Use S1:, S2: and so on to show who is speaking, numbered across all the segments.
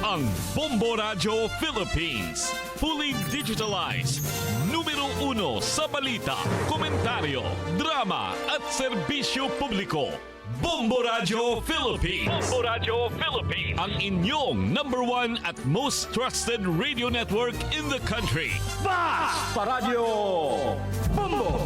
S1: ang Bombo Radio Philippines. Fully digitalized. Numero 1 sa balita, komentaryo, drama at serbisyo publiko. Bombo Radio Philippines. Bombo Radio Philippines. Ang inyong number 1 at most trusted radio network in the country.
S2: Basta Radio Bombo!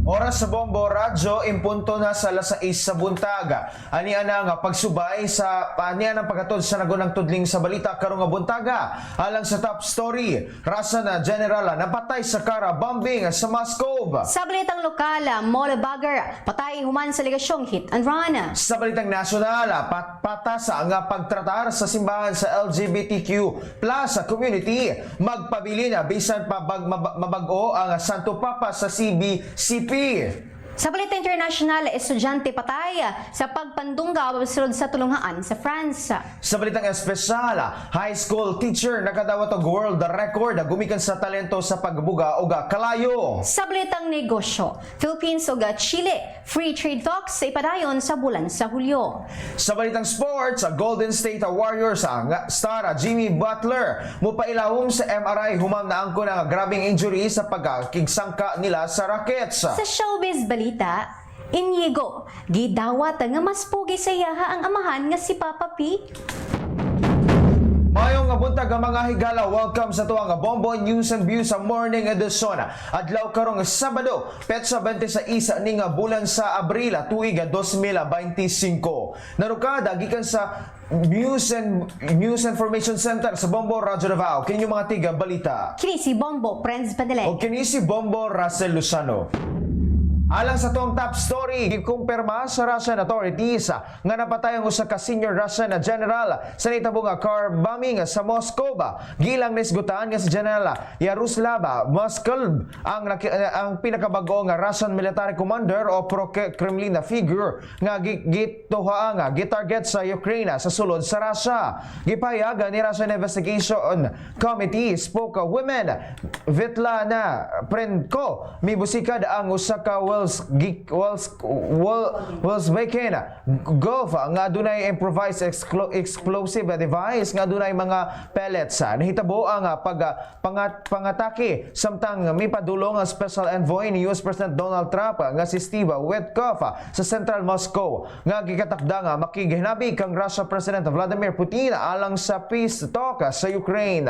S3: Oras sa Bombo Radyo, impunto na sa alas 6 sa buntaga. Anian nga pagsubay sa anian ang paghatod sa nagunang tudling sa balita karong nga buntaga. Alang sa top story, rasa na general napatay sa kara bombing sa Moscow.
S4: Sa balitang lokal, mall bagger, patay human sa ligasyong hit and run.
S3: Sa balitang nasyonal, patasa nga pagtratar sa simbahan sa LGBTQ plus community. Magpabili na bisan pa mabago ang Santo Papa sa CBCP.
S4: Sa balita international, estudyante patay sa pagpandungga sulod sa tulunghaan sa France.
S3: Sa balitang espesyal, high school teacher nakadawat og world record gumikan sa talento sa pagbuga og kalayo.
S4: Sa balitang negosyo, Philippines ug Chile, free trade talks sa ipadayon sa bulan sa Hulyo.
S3: Sa balitang sports, Golden State Warriors ang star Jimmy Butler mupailawom sa MRI humam na angko ng grabing injury sa pagkigsangka nila sa Rockets.
S4: Sa showbiz balita, Inigo, gidawat nga mas pugi sa iyaha ang amahan nga si Papa P.
S3: Mayong nga buntag ang mga higala, welcome sa tuwang Bombo News and Views sa morning edition. Adlaw karong Sabado, petsa 26 ning bulan sa Abril tuig 2025. Narukada gikan sa News Information Center sa Bombo Radyo Davao. Kini mga tiga balita.
S4: Kini si Bombo Friends Padele.
S3: O kini si Bombo Russell Luzano. Alang sa tong top story, gikumpirma sa Russian authorities nga napatay ang usa ka senior Russian general sa nitabo nga car bombing sa Moscow. Gilang nisgutaan nga si General Yaroslav Moskal ang pinakabago nga Russian military commander o pro-Kremlin figure nga gituha nga gitarget sa Ukraine sa sulod sa Russia. Gipahayag ni Russian Investigation Committee spokeswoman Svetlana Prenko mibusikad ang usa ka Volkswagen Golf nga adunay improvised explosive device nga adunay mga pellets. Nahitabo ang pangatake samtang mipadulong ang special envoy ni US President Donald Trump nga si Steve Witkoff sa Central Moscow nga gikatakda nga makigihinabi kang Russia President Vladimir Putin alang sa peace talk sa Ukraine.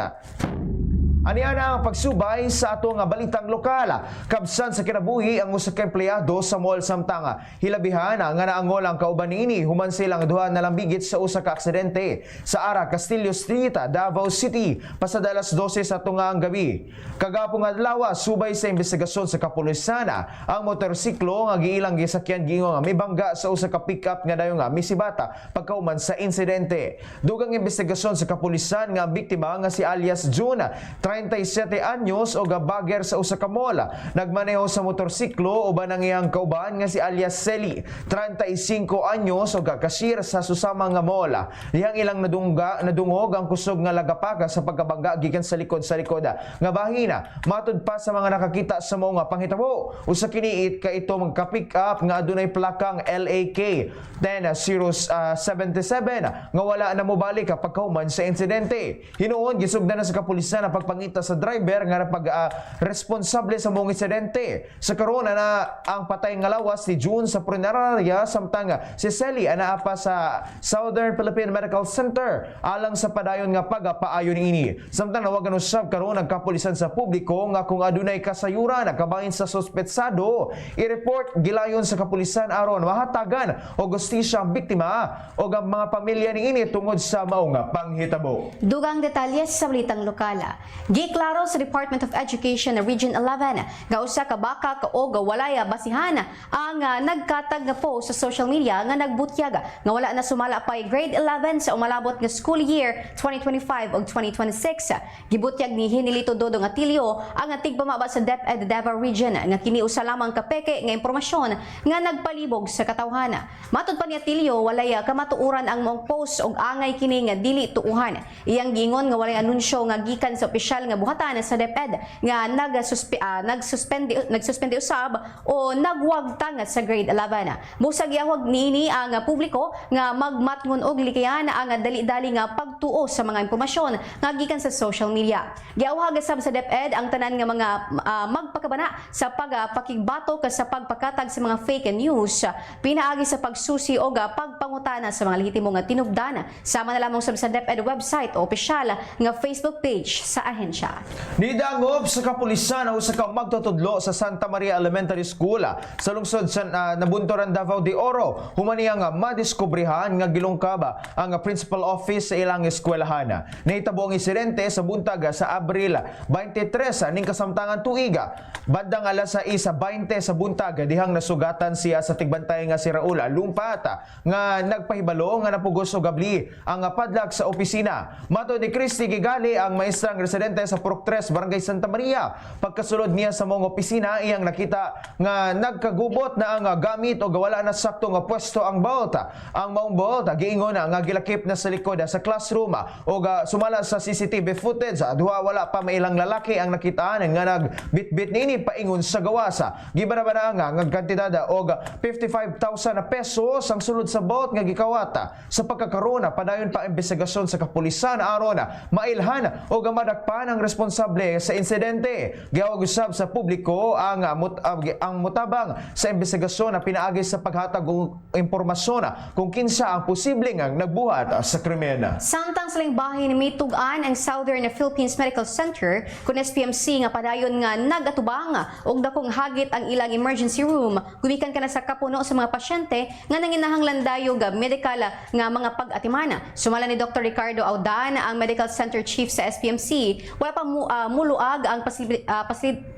S3: Aniya na ang pagsubay sa ato nga balitang lokal. Kabsan sa kinabuhi ang usa ka empleyado sa mall samtang hilabihan nga naangol ang kauban niini human silang duha na lambigit sa usa ka aksidente sa Ara Castillo Street, Davao City pasada alas 12 sa tungang gabi. Kagapong adlaw subay sa investigasyon sa kapulisan ang motorsiklo nga giilang gisakyan gingo nga may bangga sa usa ka pickup nga dayon nga misibata pagkauman sa insidente. Dugang investigasyon sa kapulisan nga ang biktima nga si alias June 37 anyos o gabager sa usa ka mall. Nagmaneho sa motorsiklo uban ang iyang kauban nga si alias Seli, 35 anyos o cashier sa susama nga mall. Dihang ilang nadungog ang kusog nga lagapaka sa pagkabangga gikan sa likod nga bahina. Matud pa sa mga nakakita sa mga panghitabo, usa kini ito magka-pick up nga adunay plakang LAK 10077 nga wala na mobalik pagkahuman sa insidente. Hinuon gisugdan na sa kapulisan ang pagpangita sa driver nga responsable sa mong insidente. Sa karon na ang patay nga lawas si June sa punerarya samtang si Sally anaa pa sa Southern Philippine Medical Center alang sa padayon nga pagapaayon ini. Samtang nawagan usab karon ang kapulisan sa publiko nga kung adunay kasayuran kabahin sa suspetsado, i-report gilayon sa kapulisan aron mahatagan og gustisya ang biktima o ang mga pamilya niini tungod sa mao nga panghitabo.
S4: Dugang detalye sa balitang lokal. Giklaro sa Department of Education Region 11 nga usa ka baka o walaya basihan ang nagkatag nga post sa social media nga nagbutyag nga wala na sumala pa grade 11 sa umalabot nga school year 2025 ug 2026. Gibutyag ni Hinilito Dodong Atilio ang tigpamaba sa DepEd Davao Region nga kini usa lamang ka peke nga impormasyon nga nagpalibog sa katawhana. Matud pa ni Atilio walay kamatuuran ang mong post og angay kini nga dili tuuhan. Iyang gingon nga walay anunsyo nga gikan sa opisyal illegal nga buhatan sa DepEd nga nagsuspende usab o nagwagtang sa grade 11. Busag iawag niini ang publiko nga magmatngon og likayan ang dali-dali nga pagtuo sa mga impormasyon nga gikan sa social media. Giawhag sab sa DepEd ang tanan nga mga magpakabana sa pagpakigbatok sa pagpakatag sa mga fake news, pinaagi sa pagsusi o pagpangutana sa mga lehitimong nga tinubdan. Sama na lamang sa DepEd website o opisyal nga Facebook page sa ahensya.
S3: Nidangop sa kapulisan ang usa ka magtutudlo sa Santa Maria Elementary School sa lungsod sa Nabuntoran, Davao de Oro. Humani ang madiskubrihan nga gilungkab ang principal office sa ilang eskwelahan. Nahitabo ang insidente sa buntag sa Abril 23 ning kasamtangan tuiga. Bandang alas 6:20 sa buntag dihang nasugatan siya sa tigbantay nga si Raul Lumpata nga nagpahibalo nga napugos og gabli ang padlak sa opisina. Mato ni Christy Gigali ang maestrang residente sa Purok 3, Barangay Santa Maria. Pagkasulod niya sa mong opisina, iyang nakita nga nagkagubot na ang gamit o wala na sakto nga pwesto ang bolt. Ang maong bolt giingon nga gilakip na sa likod sa classroom o sumala sa CCTV footage. Duha wala pa mailang lalaki ang nakitaan nga nagbitbit nini paingon sa gawasa. Gibanabana nga kantidad og 55,000 pesos ang sulod sa bolt nga gikawata. Sa pagkakaroon padayon pa imbestigasyon sa kapulisan aron mailhan o madakpan ang responsable sa insidente. Giawag usab sa publiko ang mutabang sa imbestigasyon na pinaagi sa paghatag og impormasyon kung kinsa ang posibleng nagbuhat sa krimen.
S4: Samtang saling bahin mitugan ang Southern Philippines Medical Center kun SPMC nga padayon nga nagatubang og dakong hagit ang ilang emergency room gumikan kana sa kapuno sa mga pasyente nga nanginahanglan dayog medical nga mga pag-atimana. Sumala ni Dr. Ricardo Audan, ang Medical Center Chief sa SPMC, wala pa muluag ang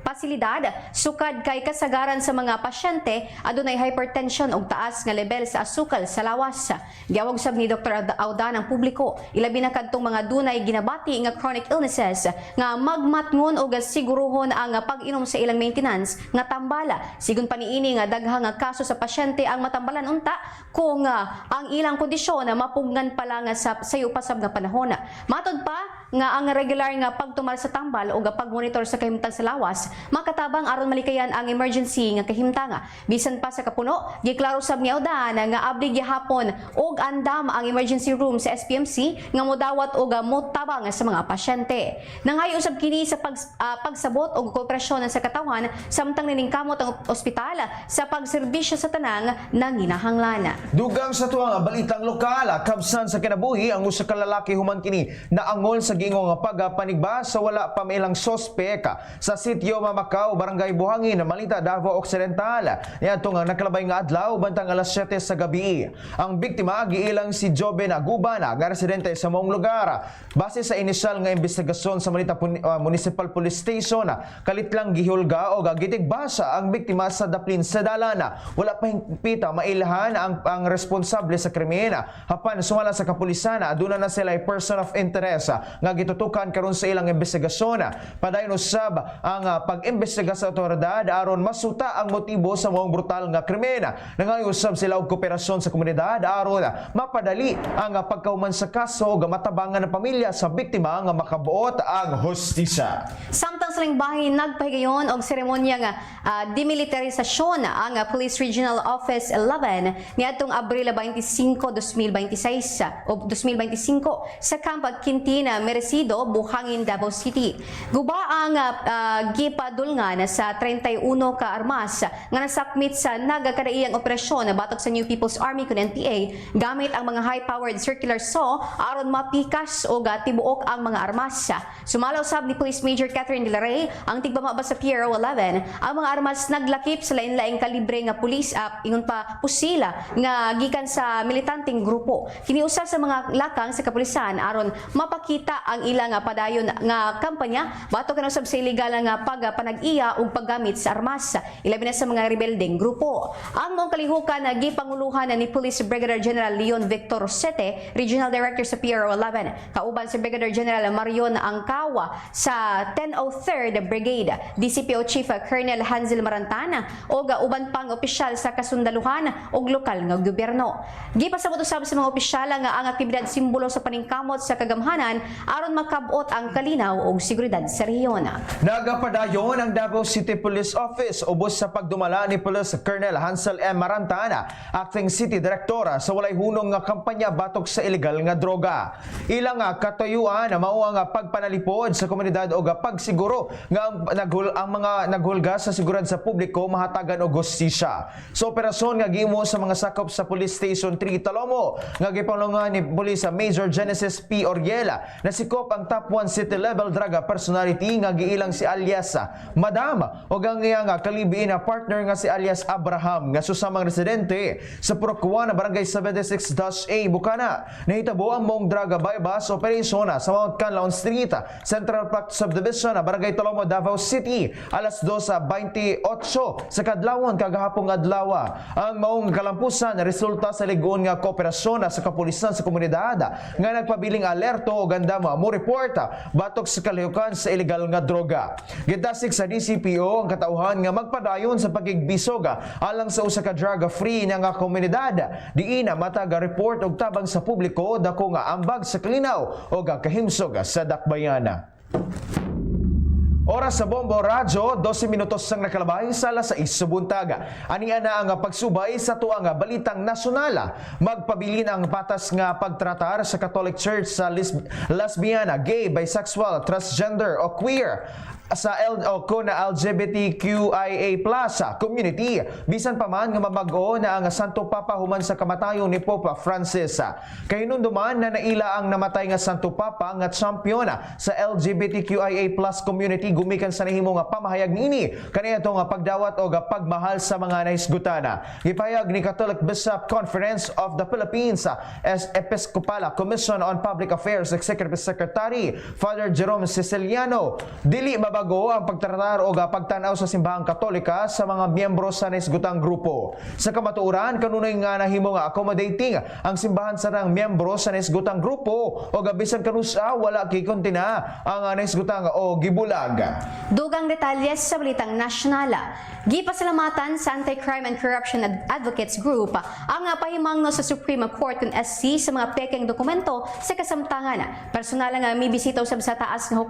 S4: pasilidad sukad kay kasagaran sa mga pasyente adunay hypertension og taas nga level sa asukal sa lawas. Giawag sab ni Dr. Audan ang publiko ilabi na kadtong mga dunay ginabati nga chronic illnesses nga magmatngon og siguruhon ang pag-inom sa ilang maintenance nga tambala. Sigon pa niini nga daghang nga kaso sa pasyente ang matambalan unta kung ang ilang kondisyon mapugnan pa lang sa sayo pasab nga panahon. Matod pa nga ang regular nga pagtumal sa tambal o pagmonitor sa kahimtang sa lawas makatabang aron malikayan ang emergency nga kahimtanga. Bisan pa sa kapuno, giklaro sab ni Audan nga abli gihapon og andam ang emergency room sa SPMC nga modawat og motabang sa mga pasyente. Nangayo usab kini sa pagsabot og kooperasyon sa katawan samtang niningkamot ang ospital sa pagserbisyo sa tanang nanginahanglan.
S3: Dugang sa tuwang balitang lokal, kabsan sa kinabuhi ang usa ka lalaki human kini naangol sa gingong pagpanigba sa wala pa mailang sospek sa sitio Mamakaw, Barangay Buhangin, Malita, Davao Occidental. Niadto nga nakalabay nga adlaw bantang alas 7 sa gabi. Ang biktima giilang si Joben Agubana, nga residente sa mong lugar. Base sa inisyal nga investigasyon sa Malita Municipal Police Station, kalit lang gihulga o gitigbasa ang biktima sa daplin sa dalana. Wala pa hingpita mailhan ang responsable sa krimen. Hapan sumala sa kapulisan, aduna na sila ay person of interest nga gitutukan karon sa ilang investigasyon. Padayon usab ang pag-imbestiga sa otoridad aron masuta ang motibo sa mga brutal nga krimen. Nangayusab sila og kooperasyon sa komunidad aron mapadali ang pagkahuman sa kaso ug matabangan ng pamilya sa biktima nga makabuot ang hustisya.
S4: Samtang saling bahin nagpahigayon og seremonya nga demilitarisasyon ang Police Regional Office 11 niadtong Abril 25, 2026 o 2025 sa Camp Quintina, Merecido, Buhangin, Davao City. Guba ang gipadulngan sa 31 ka armas nga nasakmit sa nagakadaiyang operasyon na batok sa New People's Army kun NPA gamit ang mga high-powered circular saw aron mapikas o tibuok ang mga armas. Sumalaw sab ni Police Major Catherine De La Rey ang tigbama sa PRO 11 ang mga armas naglakip sa lain-laing kalibre nga pulis ingon pa pusila nga gikan sa militanteng grupo. Kiniusa sa mga lakang sa kapulisan aron mapakita ang ilang padayon nga kampanya batok kanang sab sa illegal nga pagpanag-iya ug paggamit sa armas ilabi na sa mga rebeldeng grupo. Ang mong kalihukan gipanguluhan ni Police Brigadier General Leon Victor Rosete, Regional Director sa PRO 11, kauban si Brigadier General Marion Angkawa sa 1003 3rd Brigade, DCPO Chief Colonel Hansel Marantana o uban pang opisyal sa kasundaluhan o lokal nga gobyerno. Gipasabot usab sa mga opisyal nga ang aktibidad simbolo sa paningkamot sa kagamhanan aron makabot ang kalinaw o seguridad sa rehiyon.
S3: Nagapadayon ang Davao City Police Office ubos sa pagdumala ni Police Colonel Hansel M. Marantana, acting city directora sa walay hunong nga kampanya batok sa ilegal nga droga. Ilang katuyuan na mao ang pagpanalipod sa komunidad o pagsiguro nga ang mga naghulga sa seguridad sa publiko mahatagan og hustisya. Sa operasyon nga gihimo sa mga sakop sa Police Station 3 Talomo nga gipangulungan ni Police Major Genesis P. Oriela na sikop ang top 1 city level drug personality nga giilang si alias Madam o ang iyang kalibiin na partner nga si alias Abraham nga susamang residente sa Purok 1 Barangay 76-A Bukana. Nahitabo ang mong drug bypass operation sa Mount Canlaon Street, Central Park Subdivision, Barangay Talomo, Davao City, alas 2:28 sa kadlawon kagahapong adlaw. Ang maong kalampusan resulta sa ligon nga kooperasyon sa kapulisan sa komunidad nga nagpabiling alerto o ganda mo report batok sa kalihukan sa ilegal nga droga. Gitasik sa DCPO ang katauhan nga magpadayon sa pagigbisog alang sa usa ka drug-free nga komunidad. Diin mataga report og tabang sa publiko dako nga ambag sa kalinaw o kahimsog sa dakbayana. Oras sa Bombo Radyo, 12 minutos sang nakalabay sa alas 6 sa buntag. Aniya na ang pagsubay sa tuang balitang nasyonal. Magpabilin ang patas nga pagtratar sa Catholic Church sa lesbiana, gay, bisexual, transgender o queer sa LGBTQIA+ community. Bisan pa man nga mabago na ang Santo Papa human sa kamatayon ni Pope Francis. Kahinunduman na naila ang namatay nga Santo Papa nga champion sa LGBTQIA+ community gumikan sa nahimo nga pamahayag niini kaniadto nga pagdawat o pagmahal sa mga naisgutana. Gipahayag ni Catholic Bishop Conference of the Philippines as Episcopal Commission on Public Affairs Executive Secretary Father Jerome Siciliano, dili mabago ang pagtratar o pagtanaw sa simbahang Katolika sa mga miyembro sa naisgutang grupo. Sa kamatuoran, kanunay nga nahimo nga accommodating ang simbahan sa nang miyembro sa naisgutang grupo o bisan kanusa wala kay kontina ang naisgutang o gibulag.
S4: Dugang detalyes sa balitang nasyonal. Gipasalamatan sa Anti-Crime and Corruption Advocates Group ang pahimangno sa Supreme Court kung SC sa mga pekeng dokumento sa kasamtangan. Personal nga may bisita usab sa taas nga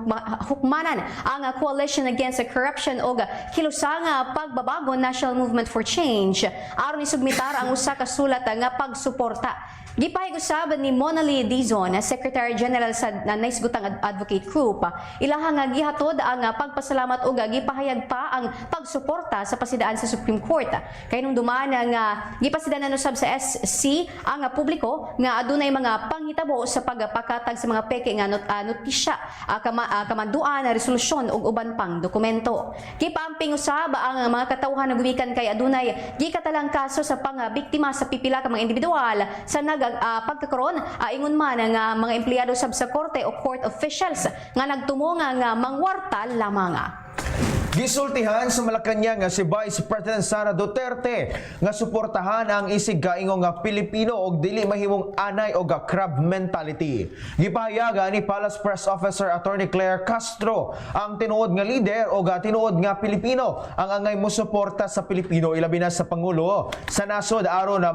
S4: hukmanan ang Coalition Against Corruption o kilusang pagbabago National Movement for Change aron isubmitar ang usa ka sulat nga pagsuporta. Gipahig usab ni Monali Dizon, Secretary General sa Naisgutang Advocate Group, ilaha nga gihatod ang pagpasalamat ug gipahayag pa ang pagsuporta sa pasidaan sa Supreme Court. Kay nung duman nga gipasidanan usab sa SC ang publiko nga adunay mga panghitabo sa pagpakatag sa mga peke nga notisya, kamanduan, resolusyon ug uban pang dokumento. Gipamping usab ang mga katawhan nga gumikan kay adunay gikatalang kaso sa pangbiktima sa pipila ka mga individual sa pagkakaroon ingon man nga mga empleyado sab sa korte o court officials nga nagtumo nga mangwarta lamang.
S3: Gisultihan sa Malacañang nga si Vice President Sara Duterte nga suportahan ang isig kaingong nga Pilipino og dili mahimong anay og crab mentality. Gipahayagan ni Palace Press Officer Attorney Claire Castro ang tinuod nga leader og tinuod nga Pilipino ang angay mosuporta sa Pilipino ilabi na sa Pangulo sa nasod aron na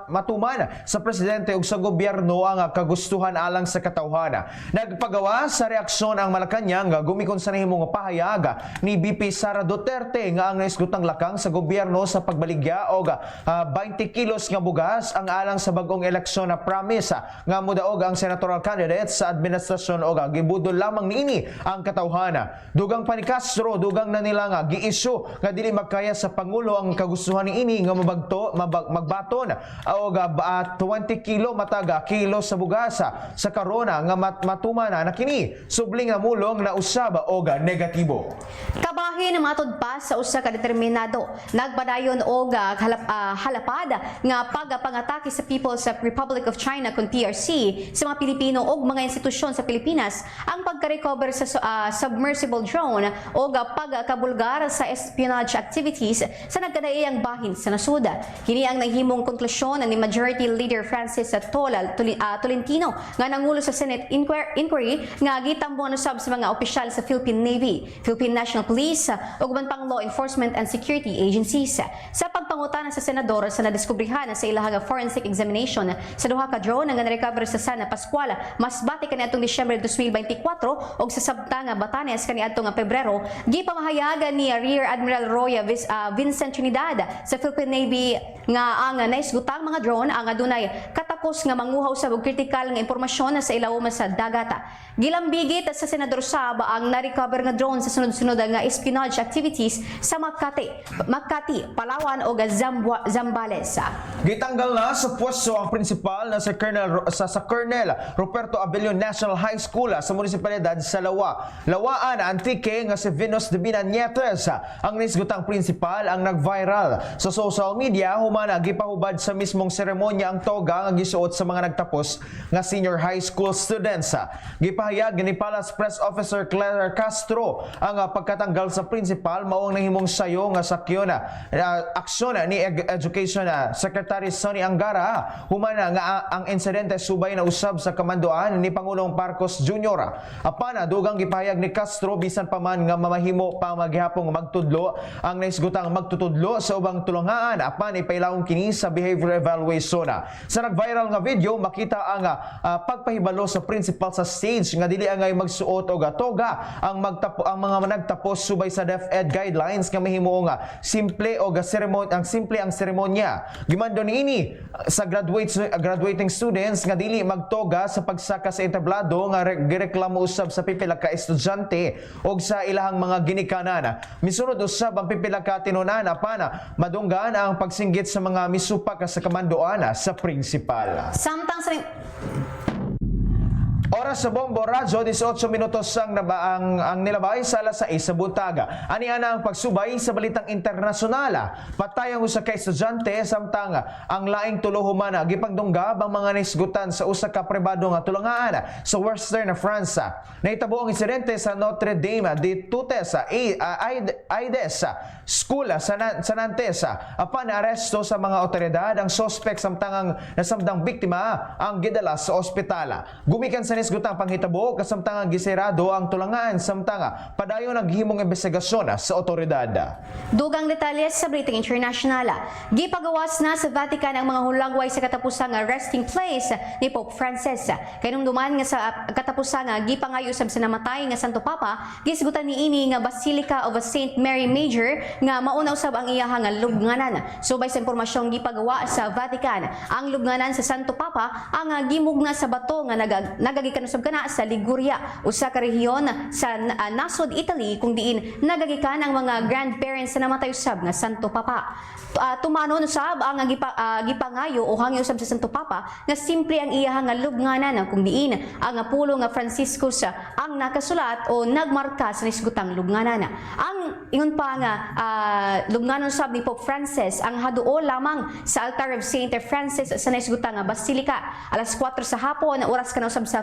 S3: matuman sa presidente ug sa gobyerno ang kagustuhan alang sa katawhan. Nagpagawa sa reaksyon ang Malacañang nga gumikon sa nahimong pahayag ni BP Sara Duterte nga ang naisgutang lakang sa gobyerno sa pagbaligya og 20 kilos nga bugas ang alang sa bagong eleksyon na promise nga mudaog ang senatorial candidate sa administrasyon og gibudol lamang niini ang katawhana. Dugang pa ni Castro, dugang na nila nga giisyu nga dili magkaya sa Pangulo ang kagustuhan niini nga magbaton og 20 kilo mataga kilo sa bugas sa karona nga matuman na kini subling nga mulong na usab og negatibo.
S4: Kabahin matod pa sa usa ka determinado nagpadayon og halapad nga pagpangatake sa People's Republic of China kun PRC sa mga Pilipino ug mga institusyon sa Pilipinas ang pagka-recover sa submersible drone o pagkabulgar sa espionage activities sa nagkadaiyang bahin sa nasud. Kini ang nahimong konklusyon ni Majority Leader Francis Tolentino nga nangulo sa Senate inquiry nga gitambong usab sa mga opisyal sa Philippine Navy, Philippine National Police ug uban pang law enforcement and security agencies. Sa pagpangutana sa senador sa nadiskubrihan sa ilahang forensic examination sa duha ka drone nga na-recover sa San Pascual, Masbate kaniadtong Disyembre 2024 ug sa Sabtanga, Batanes kaniadtong Pebrero, gipamahayag ni Rear Admiral Roy Vincent Trinidad sa Philippine Navy nga ang naisgutang mga drone ang adunay katapos nga manguhaw sa kritikal nga impormasyon sa ilawom sa dagat. Gilambigit sa senador Sab ang na-recover nga drone sa sunod-sunod nga espionage activities sa Makati, Palawan ug Zambales.
S3: Gitanggal na sa pwesto ang prinsipal na sa Colonel Roberto Abelio National High School sa munisipalidad sa Lawaan Antique nga si Venus Divina Nietes. Ang nisgutang prinsipal ang nag-viral sa social media humana gipahubad sa mismong seremonya ang toga nga gisuot sa mga nagtapos nga senior high school students. Gipahayag ni Palace Press Officer Claire Castro ang pagkatanggal sa prinsipal maong nahimong sayo nga sakyo na aksyon ni Education Secretary Sonny Angara humana nga ang insidente subay na usab sa kamandoan ni Pangulong Marcos Jr. Apana dugang gipahayag ni Castro bisan pa man nga mamahimo pa maghapong magtudlo ang naisgutang magtutudlo sa ubang tulungaan apan ipailawon kini sa behavior evaluation. Sa nag-viral nga video makita ang pagpahibalo sa principal sa stage nga dili angay magsuot og toga ang mga nagtapos subay sa DepEd guidelines nga mahimo nga simple og ang seremonya. Gimando niini sa graduating students nga dili magtoga sa pagsaka sa entablado nga gireklamo usab sa pipila ka estudyante og sa ilahang mga ginikanan. Misunod usab ang pipila ka tinunan apana madunggan ang pagsinggit sa mga misupak sa kamandoan sa prinsipal.
S4: Samtang sa
S3: Oras sa Bombo Radyo, 18 minutos ang nilabay sa alas 6 sa buntaga. Anihan ang pagsubay sa balitang internasyonal. Patayang usa ka estudyante samtang ang laing tulo humana gipagdunggab ang mga nisgutan sa usa ka pribado nga tulungan sa Western France. Nahitabo ang insidente sa Notre Dame de Tutes Aides School sa Nantes. Apan aresto sa mga otoridad ang suspect samtang ang nasamdang biktima ang gidala sa ospital. Gumikan sa nisgutang panghitabo kasamtang gisirado ang tulangan samtang padayon ang himong investigasyon sa otoridad.
S4: Dugang detalye sa Britain International. Gipagawas na sa Vatican ang mga hulagway sa katapusang resting place ni Pope Francis. Kanungduman nga sa katapusang gipangayo usab sa namatay nga Santo Papa, gisgutan niini nga Basilica of Saint Mary Major nga mauna usab ang iyahang lubnganan. Subay sa impormasyong gipagawa sa Vatican, ang lubnganan sa Santo Papa ang gimugna sa bato nga nagagikan usab kana sa Liguria, usa ka rehiyon sa nasod Italy kung diin nagagikan ang mga grandparents na namatay usab nga Santo Papa. Tumanon usab ang gipangayo o hangyo usab sa Santo Papa nga simple ang iyahang lubnganan kung diin ang pulo nga Franciscus ang nakasulat o nagmarka sa nisgutang lubnganan. Ang ingon pa nga lubnganan usab ni Pope Francis ang haduo lamang sa altar of Saint Francis sa nisgutang Basilica. Alas 4 sa hapon oras kana usab sa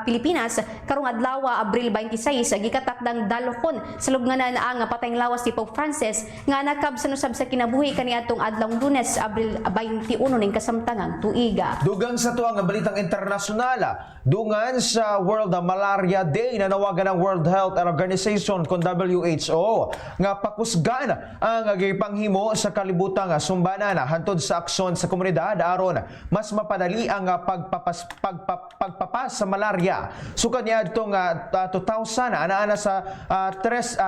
S4: Pilipinas karong adlaw Abril 26 gikatakdang dalokon sa lubnganan ang patayng lawas ni Pope Francis nga nakabsan usab sa kinabuhi kaniadtong adlaw Lunes Abril 21 ning kasamtangang tuiga.
S3: Dugang sa tuang balitang internasyonal, dungan sa World Malaria Day na nawagan ng World Health Organization kon WHO nga pakusgan ang gipanghimo sa kalibutang sumbanan hantod sa aksyon sa komunidad aron mas mapadali ang pagpapas sa malaria. Sukad niya itong 2,000 ana sa 13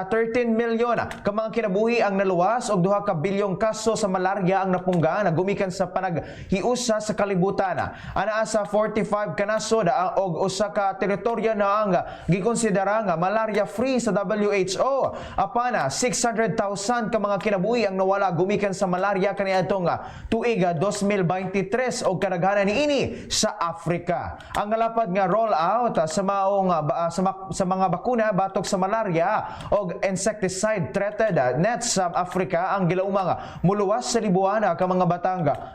S3: milyon ka mga kinabuhi ang naluwas og 2 ka bilyong kaso sa malaria ang napungga na gumikan sa panaghiusa sa kalibutan. Ana sa 45 ka nasod og usa ka teritoryo na ang gikonsidera nga malaria free sa WHO. Apana 600,000 ka mga kinabuhi ang nawala gumikan sa malaria kaniadtong tuig 2023 og kadaghanan niini sa Africa. Ang nalapad nga roll out sa mga bakuna batok sa malaria o insecticide treated nets sa Africa ang gilaumang muluwas sa libuan ka mga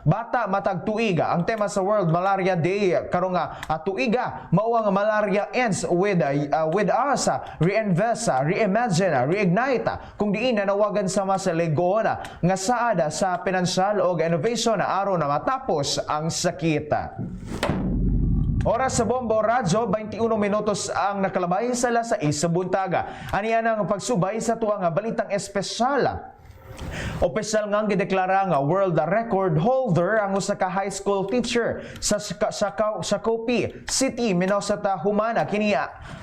S3: bata matag tuiga. Ang tema sa World Malaria Day karong tuiga mao ang malaria ends with us, reinvest, reimagine, reignite kung diin nanawagan sa mas legon nga saad sa pinansyal o innovation aron na matapos ang sakit. Oras sa Bombo Radyo, 21 minutos ang nakalabay sa alas 6 sa buntaga. Aniyan ang pagsubay sa tuwang balitang espesyal. Opisyal ngang gideklara nga world record holder ang usa ka high school teacher sa Shakopee City, Minnesota humana. Kini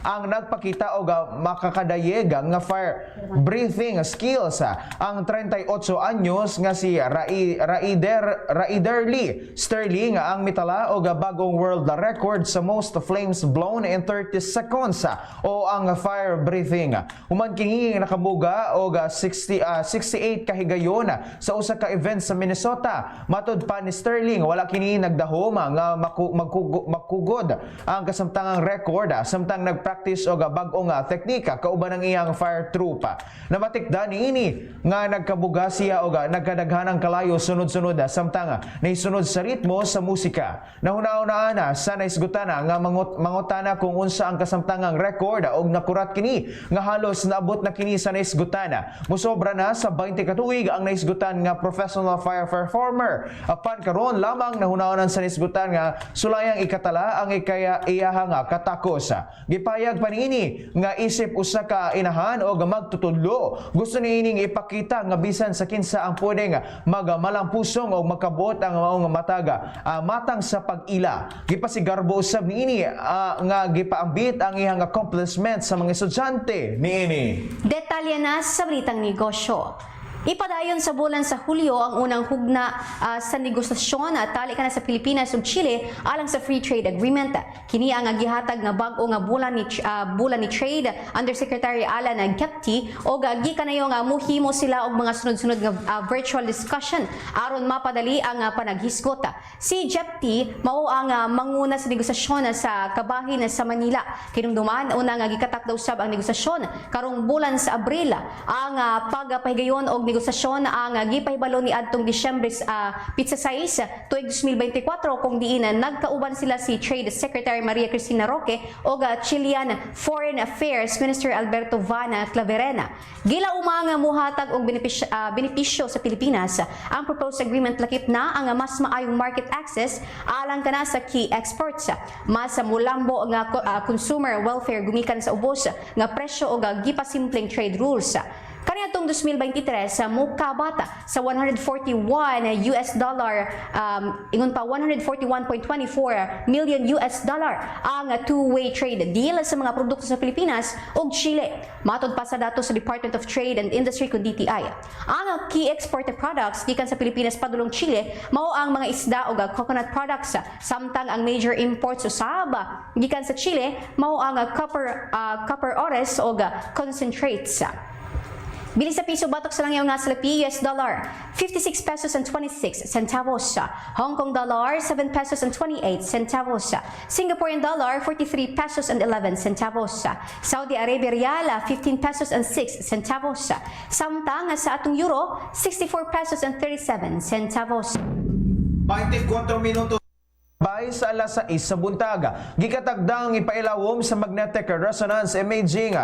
S3: ang nagpakita og makakadayeg nga fire breathing skills. Ang 38 anyos nga si Raiderly Sterling ang mitala og bagong world record sa most flames blown in 30 seconds o ang fire breathing. Human kini nakabuga og 68 kahigayon sa usa ka event sa Minnesota. Matud pa ni Sterling, wala kini nagdahom nga makugod ang kasamtangang record samtang nagpractice og bag-ong teknika kauban ang iyang fire troop. Namatikda niini nga nagkabuga siya og nagkadaghanang kalayo sunod-sunod samtang naisunod sa ritmo sa musika. Nahunauna sa naisgutana nga mangutana kung unsa ang kasamtangang record og nakurat kini nga halos naabot na kini sa naisgutana. Musobra na sa 20 katuig ang naisgutan nga professional fire performer. Apan karon lamang nahunaonan sa naisgutan nga sulayang ikatala ang iyahang katakos. Gipayag pa niini nga isip usa ka inahan o magtutudlo. Gusto niining ipakita nga bisan sa kinsa ang pwedeng magmalampusong o makabot ang maong matang sa pag-ila. Gipasigarbo usab niini nga gipaambit ang iyang accomplishment sa mga estudyante niini.
S4: Detalye na sa balitang negosyo. Ipadayon sa bulan sa Hulyo ang unang hugna sa negosasyon tali kana sa Pilipinas ug Chile alang sa Free Trade Agreement. Kini ang gihatag nga bag-o nga bulan ni Trade Undersecretary Alan Gepti og gikanayo nga muhimo sila og mga sunod-sunod nga virtual discussion aron mapadali ang panaghisgot. Si Gepti mao ang manguna sa negosasyon sa kabahin sa Manila. Kinumduman una nga gikatak daw sab ang negosasyon karong bulan sa Abril ang pagpahigayon og negosasyon ang gipahibalo ni adtong Disyembre 16 tuig 2024 kung diin nagkauban sila si Trade Secretary Maria Cristina Roque o Chilean Foreign Affairs Minister Alberto Vana Claverena. Gila umang muhatag og benepisyo sa Pilipinas ang proposed agreement lakip na ang mas maayong market access alang kana sa key exports, mas mulambo nga consumer welfare gumikan sa ubos nga presyo og gipasimpleng trade rules. Kaniadtong 2023 sa mukabata sa $141 ingon pa 141.24 million ang two-way trade deal sa mga produkto sa Pilipinas ug Chile. Matod pa sa datos sa Department of Trade and Industry kung DTI. Ang key exported products gikan sa Pilipinas padulong Chile mao ang mga isda ug coconut products, samtang ang major imports usab gikan sa Chile mao ang copper ores ug concentrates. Bili sa piso batok sa langyaw nga sa US dollar, 56 pesos and 26 centavos. Hong Kong dollar, 7 pesos and 28 centavos. Singaporean dollar, 43 pesos and 11 centavos. Saudi Arabia rial, 15 pesos and 6 centavos. Samtang sa atong euro, 64 pesos and 37 centavos.
S3: 24 minutos. Bay sa alas 6 sa buntaga, gikatagdang ipailawom sa magnetic resonance imaging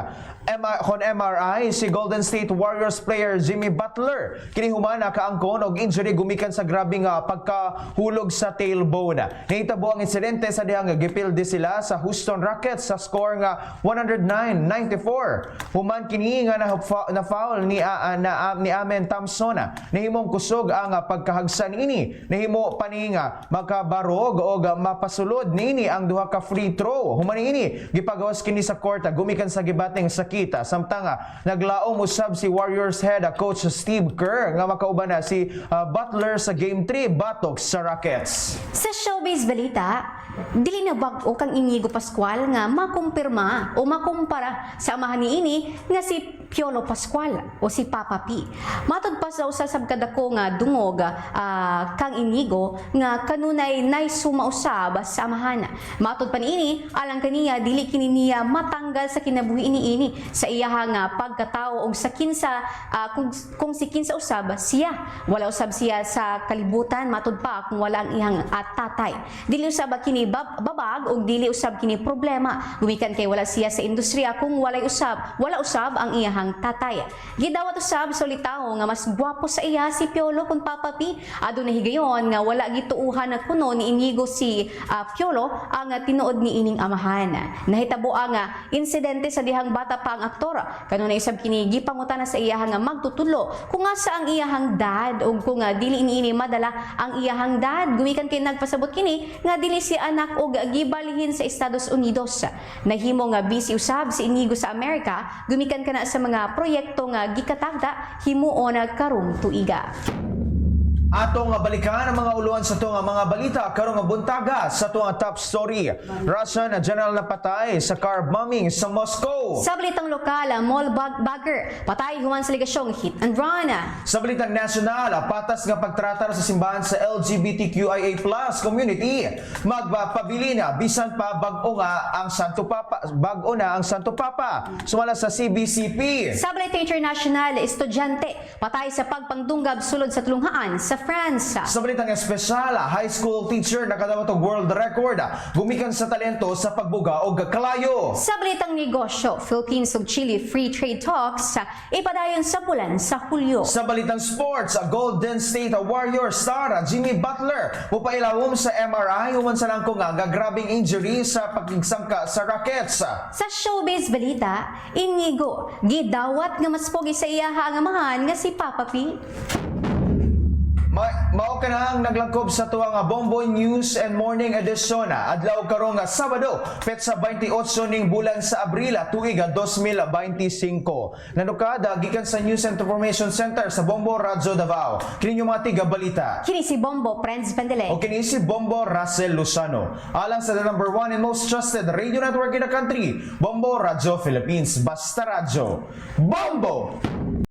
S3: kon MRI si Golden State Warriors player Jimmy Butler. Kini humana kaangkon og injury gumikan sa grabing pagkahulog sa tailbone. Nahitabo ang insidente sa dihang gipildi sila sa Houston Rockets sa score nga 109-94. Human kini nga na foul ni Amen Thompson. Nahimong kusog ang pagkahagsan ini. Nahimo pani nga makabarog o mapasulod nini ang duha ka free throw. Human ini gipagawas kini sa court gumikan sa gibating sakita, samtang naglaom usab si Warriors head coach Steve Kerr nga makauban na si Butler sa game 3 batok sa Rockets.
S4: Sa showbiz balita, dili na bag-o kang Inigo Pascual nga makumpirma o makumpara sa amahan niini nga si Piolo Pascual o si Papa P. Matod pa sa usasab kadako nga dungog kang Inigo nga kanunay nay sumausab sa amahan. Matod pa niini alang kaniya dili kini niya matanggal sa kinabuhi niini sa iyaha nga pagkatao og sa kinsa kung si kinsa usab siya wala usab siya sa kalibutan matod pa kung wala ang iyang tatay. Dili usab kini babag og dili usab kini problema gumikan kay wala siya sa industriya kung wala usab ang iyahang tatay. Gidawat usab sa litaw nga mas gwapo sa iya si Piolo kun Papa P. Adunay higayon nga wala gituuhan na kuno ni Inigo si Piolo ang tinuod ni ining amahan. Nahitabo ang insidente sa dihang bata pa ang aktor. Kanunay usab kini gipangutana sa iyahang nga magtutulo kung asa ang iyahang dad o kung dili ini madala ang iyahang dad. Gumikan kay nagpasabot kini nga dili si anak og gibalihin sa Estados Unidos. Nahimo nga busy usab si Inigo sa Amerika, gumikan kana sa mga proyekto nga gikatagda himuon karong tuiga.
S3: Atong balikan ang mga uluan sa itong mga balita karong buntaga sa itong top story. Russian general na patay sa car bombing sa Moscow.
S4: Sa balitang lokal, mall bagger, patay human sa ligasyong hit and run.
S3: Sa balitang nasyonal, patas nga pagtratar sa simbahan sa LGBTQIA+ community. Magpabili na bisan pa bag-o na ang Santo Papa. Sumala sa CBCP.
S4: Sa balitang international, estudyante, patay sa pagpangdunggab sulod sa tulunghaan sa France.
S3: Sa balitang espesyal, high school teacher nakadawat og world record gumikan sa talento sa pagbuga og kalayo.
S4: Sa balitang negosyo, Philippines ug Chile free trade talks ipadayon sa bulan sa Hulyo.
S3: Sa balitang sports, Golden State Warrior star Jimmy Butler mupailawom sa MRI human sa nangko nga grabing injury sa pagigsangka sa Rockets.
S4: Sa showbiz balita, Inigo gidawat nga mas pogi sa iyaha ang amahan nga si Papa P.
S3: Mao ka na ang naglangkob sa tuwang Bombo News and Morning Edition adlaw karong Sabado, petsa 28 ning bulan sa Abril tuig 2025. Nanukada gikan sa News and Information Center sa Bombo Radyo Davao. Kini yung mga tiga balita.
S4: Kini si Bombo Friends Bandele.
S3: O kini si Bombo Russell Luzano. Alang sa the number 1 and most trusted radio network in the country, Bombo Radyo Philippines. Basta Radyo. Bombo!